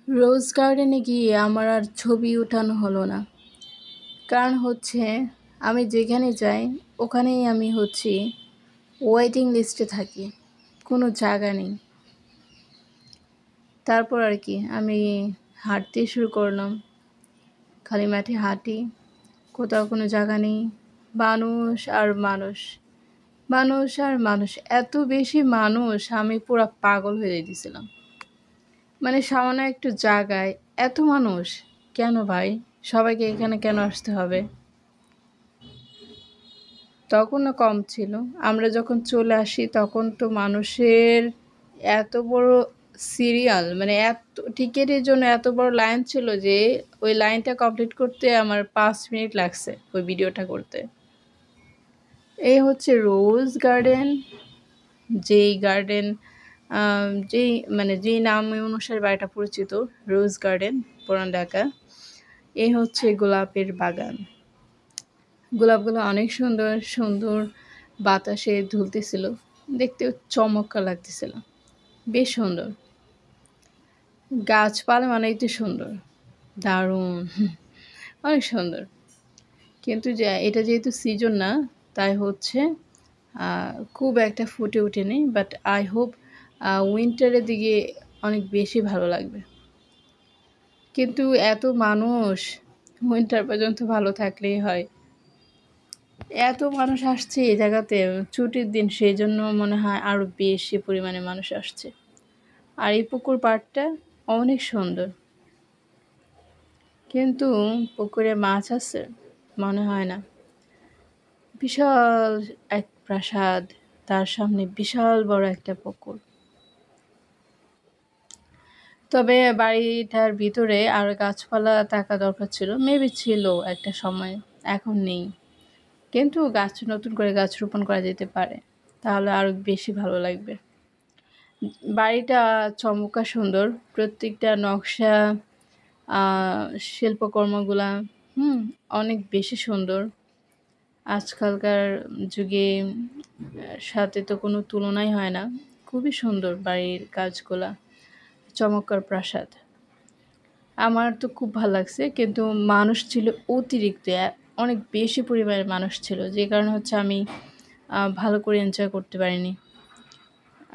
রোজ গার্ডেনে গিয়ে আমার আর ছবি ওঠানো হলো না। কারণ হচ্ছে আমি যেখানে যাই ওখানেই আমি ওয়েটিং লিস্টে থাকি, কোনো জায়গা নেই। তারপর আর কি আমি হাঁটতে শুরু করলাম, খালি মাঠে হাঁটি, কোথাও কোনো জায়গা নেই, মানুষ আর মানুষ, মানুষ আর মানুষ, এত বেশি মানুষ আমি পুরা পাগল হয়ে যেতেছিলাম। মানে সামান্য একটু জায়গায় এত মানুষ, কেন ভাই? সবাইকে এখানে কেন আসতে হবে? তখনও কম ছিল। আমরা যখন চলে আসি তখন তো মানুষের এত বড় সিরিয়াল, মানে এত টিকিটের জন্য এত বড় লাইন ছিল যে ওই লাইনটা কমপ্লিট করতে আমার 5 মিনিট লাগছে ওই ভিডিওটা করতে। এই হচ্ছে রোজ গার্ডেন, যেই গার্ডেন যেই নাম অনুসারে বাড়িটা পরিচিত, রোজ গার্ডেন, পুরান ঢাকা। এই হচ্ছে গোলাপের বাগান। গোলাপগুলো অনেক সুন্দর সুন্দর, বাতাসে দুলতেছিল, দেখতেও চমৎকার লাগতেছিল, বেশ সুন্দর। গাছপালা মানেই তো সুন্দর, দারুণ, অনেক সুন্দর। কিন্তু যে এটা যেহেতু সিজন না, তাই খুব একটা ফুটে ওঠেনি, বাট আই হোপ উইন্টারের দিকে অনেক বেশি ভালো লাগবে। কিন্তু এত মানুষ, উইন্টার পর্যন্ত ভালো থাকলেই হয়। এত মানুষ আসছে এই জায়গাতে, ছুটির দিন, সেই জন্য মনে হয় আরও বেশি পরিমাণে মানুষ আসছে। আর এই পুকুর পাড়টা অনেক সুন্দর, কিন্তু পুকুরে মাছ আছে মনে হয় না। বিশাল এক প্রাসাদ, তার সামনে বিশাল বড় একটা পুকুর। তবে বাড়িটার ভিতরে আর গাছপালা থাকা দরকার ছিল, মেবি ছিল একটা সময়, এখন নেই। কিন্তু নতুন করে গাছ রোপণ করা যেতে পারে, তাহলে আরও বেশি ভালো লাগবে। বাড়িটা চমৎকার সুন্দর, প্রত্যেকটা নকশা, শিল্পকর্মগুলা অনেক বেশি সুন্দর। আজকালকার যুগে সাথে তো কোনো তুলনাই হয় না। খুবই সুন্দর বাড়ির কাজগুলা, চমৎকার প্রাসাদ। আমার তো খুব ভালো লাগছে, কিন্তু মানুষ ছিল অতিরিক্ত, অনেক বেশি পরিমাণে মানুষ ছিল, যে কারণে আমি ভালো করে এনজয় করতে পারিনি।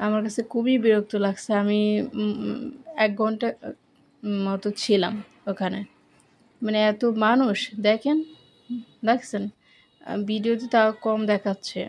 আমার কাছে খুবই বিরক্ত লাগছে। আমি 1 ঘন্টা মতো ছিলাম ওখানে, মানে এত মানুষ, দেখছেন ভিডিওতে তাও কম দেখাচ্ছে,